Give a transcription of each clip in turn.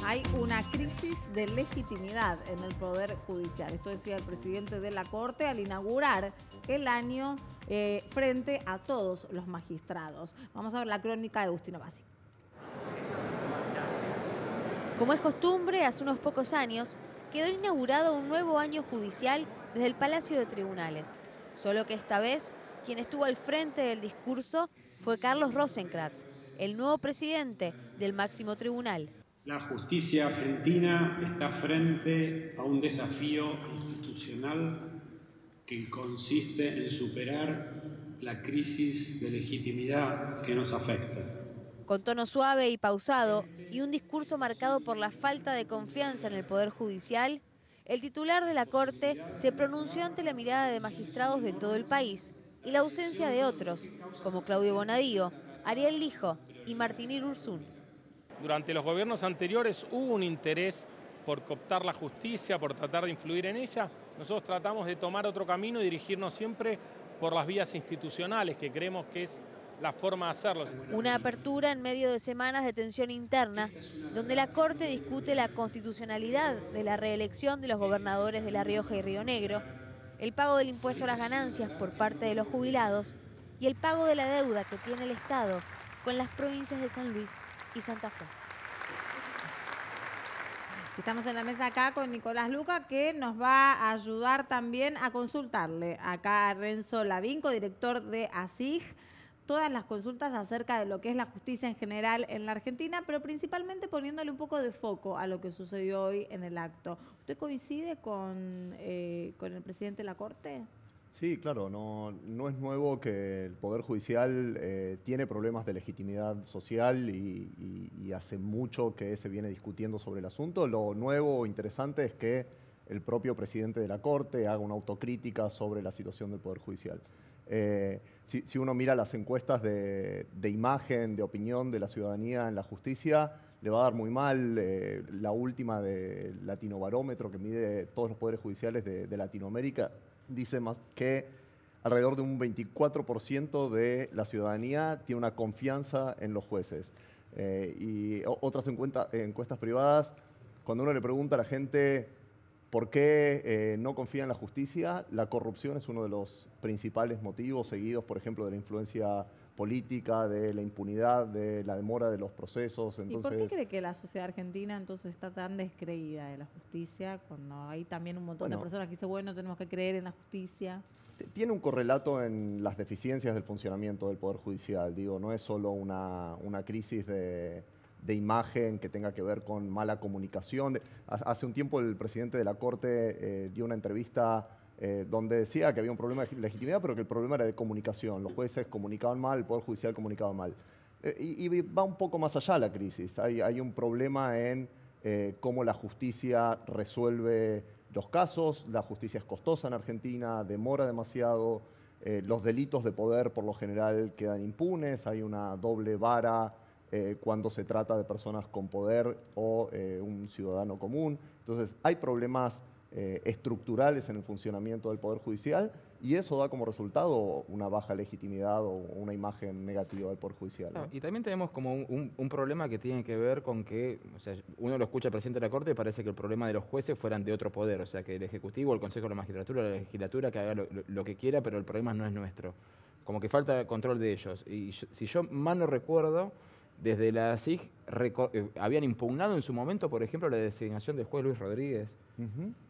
Hay una crisis de legitimidad en el Poder Judicial. Esto decía el presidente de la Corte al inaugurar el año frente a todos los magistrados. Vamos a ver la crónica de Agustina Bassi. Como es costumbre, hace unos pocos años quedó inaugurado un nuevo año judicial desde el Palacio de Tribunales. Solo que esta vez, quien estuvo al frente del discurso fue Carlos Rosenkrantz, el nuevo presidente del máximo tribunal. La justicia argentina está frente a un desafío institucional que consiste en superar la crisis de legitimidad que nos afecta. Con tono suave y pausado y un discurso marcado por la falta de confianza en el Poder Judicial, el titular de la Corte se pronunció ante la mirada de magistrados de todo el país y la ausencia de otros, como Claudio Bonadío, Ariel Lijo y Martín Irurzun. Durante los gobiernos anteriores hubo un interés por cooptar la justicia, por tratar de influir en ella. Nosotros tratamos de tomar otro camino y dirigirnos siempre por las vías institucionales, que creemos que es la forma de hacerlo. Una apertura en medio de semanas de tensión interna, donde la Corte discute la constitucionalidad de la reelección de los gobernadores de La Rioja y Río Negro, el pago del impuesto a las ganancias por parte de los jubilados y el pago de la deuda que tiene el Estado con las provincias de San Luis y Santa Fe. Estamos en la mesa acá con Nicolás Luca, que nos va a ayudar también a consultarle acá a Renzo Lavinco, director de ASIG, todas las consultas acerca de lo que es la justicia en general en la Argentina, pero principalmente poniéndole un poco de foco a lo que sucedió hoy en el acto. ¿Usted coincide con el presidente de la Corte? Sí, claro, no es nuevo que el Poder Judicial tiene problemas de legitimidad social y hace mucho que se viene discutiendo sobre el asunto. Lo nuevo o interesante es que el propio presidente de la Corte haga una autocrítica sobre la situación del Poder Judicial. Si uno mira las encuestas de imagen, de opinión de la ciudadanía en la justicia, le va a dar muy mal. La última de Latinobarómetro, que mide todos los poderes judiciales de Latinoamérica, dice más que alrededor de un 24% de la ciudadanía tiene una confianza en los jueces. Y otras encuestas privadas, cuando uno le pregunta a la gente por qué no confía en la justicia, la corrupción es uno de los principales motivos, seguidos, por ejemplo, de la influencia política, de la impunidad, de la demora de los procesos. Entonces, ¿y por qué cree que la sociedad argentina entonces está tan descreída de la justicia, cuando hay también un montón de personas que dicen, bueno, tenemos que creer en la justicia? Tiene un correlato en las deficiencias del funcionamiento del Poder Judicial. Digo, no es solo una crisis de imagen que tenga que ver con mala comunicación. Hace un tiempo el presidente de la Corte dio una entrevista donde decía que había un problema de legitimidad, pero que el problema era de comunicación. Los jueces comunicaban mal, el Poder Judicial comunicaba mal. Y va un poco más allá la crisis. Hay un problema en cómo la justicia resuelve los casos. La justicia es costosa en Argentina, demora demasiado. Los delitos de poder por lo general quedan impunes. Hay una doble vara cuando se trata de personas con poder o un ciudadano común. Entonces, hay problemas estructurales en el funcionamiento del Poder Judicial y eso da como resultado una baja legitimidad o una imagen negativa del Poder Judicial, ¿no? Y también tenemos como un problema que tiene que ver con que, o sea, uno lo escucha al presidente de la Corte y parece que el problema de los jueces fueran de otro poder, o sea, que el Ejecutivo, el Consejo de la Magistratura, la Legislatura, que haga lo que quiera, pero el problema no es nuestro. Como que falta control de ellos. Y si yo mal no recuerdo, desde la SIG habían impugnado en su momento, por ejemplo, la designación del juez Luis Rodríguez.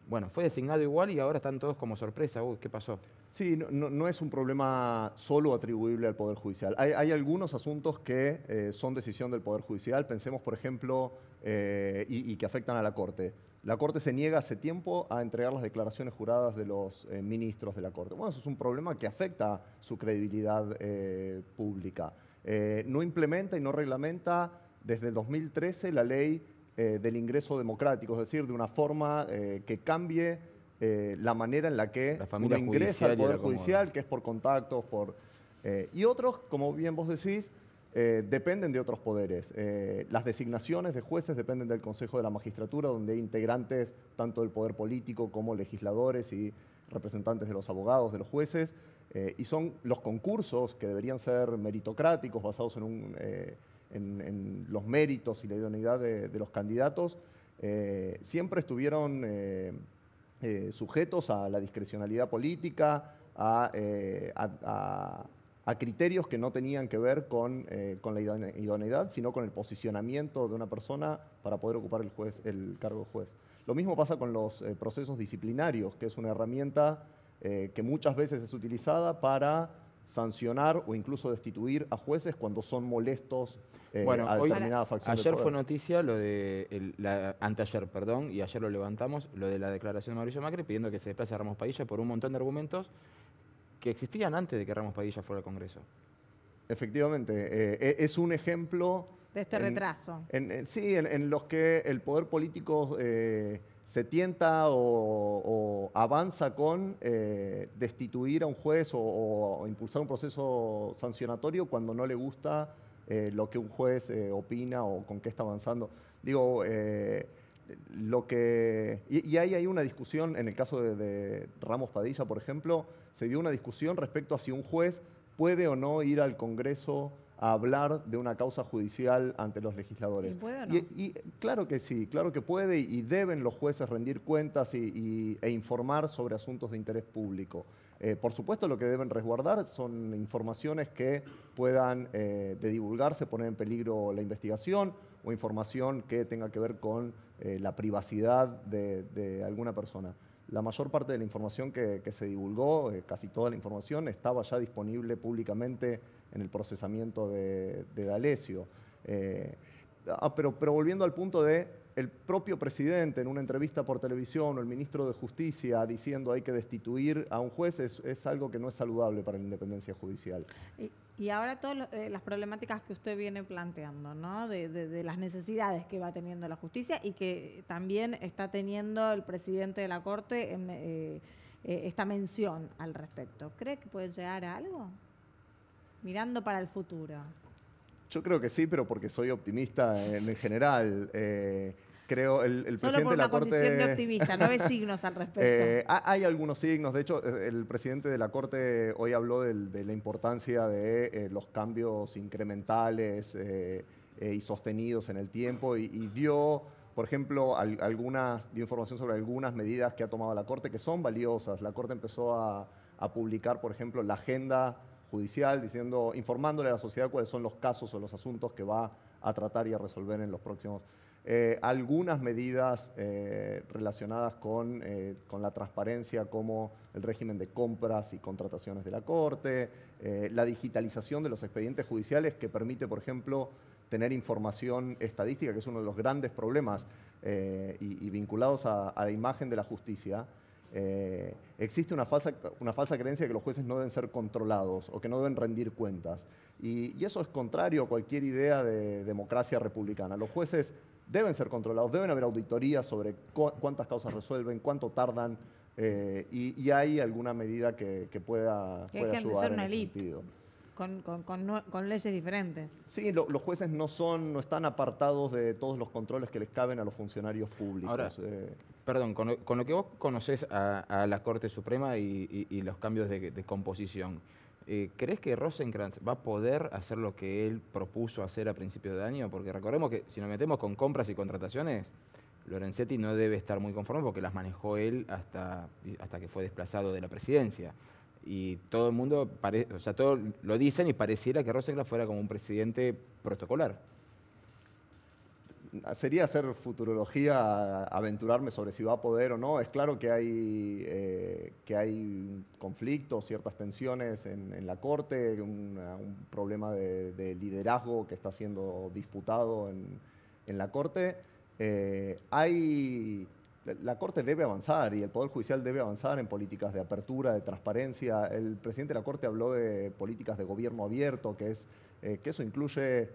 Bueno, fue designado igual y ahora están todos como sorpresa. Uy, ¿qué pasó? Sí, no es un problema solo atribuible al Poder Judicial. Hay algunos asuntos que son decisión del Poder Judicial. Pensemos, por ejemplo, y que afectan a la Corte. La Corte se niega hace tiempo a entregar las declaraciones juradas de los ministros de la Corte. Bueno, eso es un problema que afecta su credibilidad pública. No implementa y no reglamenta desde 2013 la ley del ingreso democrático, es decir, de una forma que cambie la manera en la que uno ingresa al Poder Judicial, que es por contactos, y otros, como bien vos decís, dependen de otros poderes. Las designaciones de jueces dependen del Consejo de la Magistratura, donde hay integrantes tanto del poder político como legisladores y representantes de los abogados, de los jueces, y son los concursos que deberían ser meritocráticos, basados en los méritos y la idoneidad de los candidatos, siempre estuvieron sujetos a la discrecionalidad política, a criterios que no tenían que ver con la idoneidad, sino con el posicionamiento de una persona para poder ocupar el cargo de juez. Lo mismo pasa con los procesos disciplinarios, que es una herramienta que muchas veces es utilizada para sancionar o incluso destituir a jueces cuando son molestos a determinada facción del ayer poder. fue noticia lo de, anteayer, perdón, y ayer lo levantamos, lo de la declaración de Mauricio Macri pidiendo que se desplace a Ramos Padilla por un montón de argumentos que existían antes de que Ramos Padilla fuera al Congreso. Efectivamente, es un ejemplo de este retraso. En los que el poder político se tienta o avanza con destituir a un juez o impulsar un proceso sancionatorio cuando no le gusta lo que un juez opina o con qué está avanzando. Digo, y ahí hay una discusión, en el caso de Ramos Padilla, por ejemplo, se dio una discusión respecto a si un juez puede o no ir al Congreso a hablar de una causa judicial ante los legisladores. ¿Y puede o no? Y claro que sí, claro que puede y deben los jueces rendir cuentas e informar sobre asuntos de interés público. Por supuesto, lo que deben resguardar son informaciones que puedan, de divulgarse, poner en peligro la investigación o información que tenga que ver con la privacidad de alguna persona. La mayor parte de la información que se divulgó, casi toda la información, estaba ya disponible públicamente en el procesamiento de D'Alessio. Pero volviendo al punto de el propio presidente en una entrevista por televisión o el ministro de Justicia diciendo hay que destituir a un juez es algo que no es saludable para la independencia judicial. Y ahora todas las problemáticas que usted viene planteando, ¿no? De las necesidades que va teniendo la justicia y que también está teniendo el presidente de la Corte esta mención al respecto. ¿Cree que puede llegar a algo? Mirando para el futuro. Yo creo que sí, pero porque soy optimista en general. Creo el Solo presidente por de la una Corte... condición de optimista, no ve signos al respecto. Hay algunos signos. De hecho, el presidente de la Corte hoy habló de la importancia de los cambios incrementales y sostenidos en el tiempo y dio, por ejemplo, dio información sobre algunas medidas que ha tomado la Corte que son valiosas. La Corte empezó a publicar, por ejemplo, la agenda judicial, informándole a la sociedad cuáles son los casos o los asuntos que va a tratar y a resolver en los próximos. Algunas medidas relacionadas con la transparencia, como el régimen de compras y contrataciones de la Corte, la digitalización de los expedientes judiciales que permite, por ejemplo, tener información estadística, que es uno de los grandes problemas y vinculados a la imagen de la justicia. Existe una falsa creencia de que los jueces no deben ser controlados o que no deben rendir cuentas. Y eso es contrario a cualquier idea de democracia republicana. Los jueces deben ser controlados, deben haber auditorías sobre cuántas causas resuelven, cuánto tardan, y hay alguna medida que pueda ayudar en ese sentido. Con leyes diferentes. Sí, los jueces no están apartados de todos los controles que les caben a los funcionarios públicos. Ahora, perdón, con lo que vos conocés a la Corte Suprema y los cambios de composición, ¿crees que Rosenkrantz va a poder hacer lo que él propuso hacer a principios de año? Porque recordemos que si nos metemos con compras y contrataciones, Lorenzetti no debe estar muy conforme porque las manejó él hasta que fue desplazado de la presidencia. Y todo el mundo, todos lo dicen y pareciera que Rosenkrantz fuera como un presidente protocolar. Sería hacer futurología aventurarme sobre si va a poder o no. Es claro que hay conflictos, ciertas tensiones en la Corte, un problema de liderazgo que está siendo disputado en la Corte. La Corte debe avanzar y el Poder Judicial debe avanzar en políticas de apertura, de transparencia. El presidente de la Corte habló de políticas de gobierno abierto, que eso incluye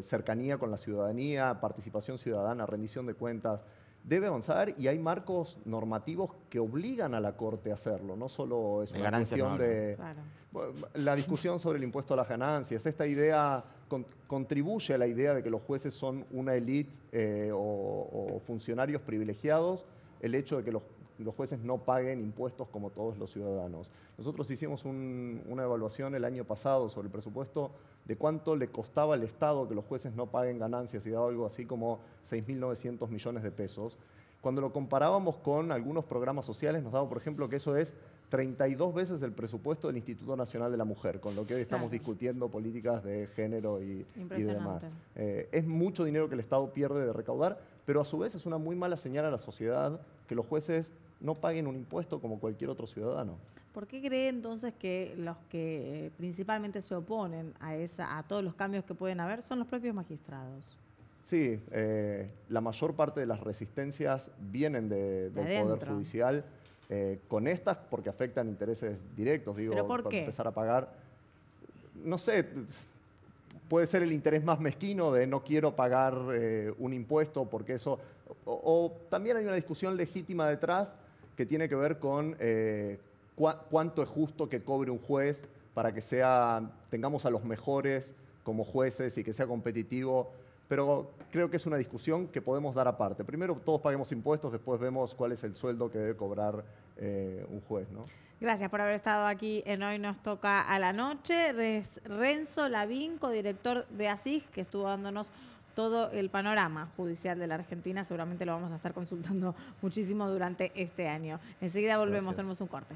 cercanía con la ciudadanía, participación ciudadana, rendición de cuentas. Debe avanzar y hay marcos normativos que obligan a la Corte a hacerlo. No solo es una cuestión de... Claro. La discusión sobre el impuesto a las ganancias, esta idea contribuye a la idea de que los jueces son una élite o funcionarios privilegiados. El hecho de que los jueces no paguen impuestos como todos los ciudadanos. Nosotros hicimos una evaluación el año pasado sobre el presupuesto de cuánto le costaba al Estado que los jueces no paguen ganancias y daba algo así como 6.900 millones de pesos. Cuando lo comparábamos con algunos programas sociales, nos daba, por ejemplo, que eso es 32 veces el presupuesto del Instituto Nacional de la Mujer, con lo que hoy estamos discutiendo políticas de género y demás. Es mucho dinero que el Estado pierde de recaudar, pero a su vez es una muy mala señal a la sociedad que los jueces no paguen un impuesto como cualquier otro ciudadano. ¿Por qué cree entonces que los que principalmente se oponen a todos los cambios que pueden haber son los propios magistrados? Sí, la mayor parte de las resistencias vienen del Poder Judicial. Con estas, porque afectan intereses directos, digo, ¿pero por qué? Empezar a pagar, no sé, puede ser el interés más mezquino de no quiero pagar un impuesto porque eso, o también hay una discusión legítima detrás que tiene que ver con cuánto es justo que cobre un juez para que tengamos a los mejores como jueces y que sea competitivo. Pero creo que es una discusión que podemos dar aparte. Primero todos paguemos impuestos, después vemos cuál es el sueldo que debe cobrar un juez, ¿no? Gracias por haber estado aquí en Hoy Nos Toca a la Noche. Renzo Lavín, codirector de ASIG, que estuvo dándonos todo el panorama judicial de la Argentina. Seguramente lo vamos a estar consultando muchísimo durante este año. Enseguida volvemos, tenemos un corte.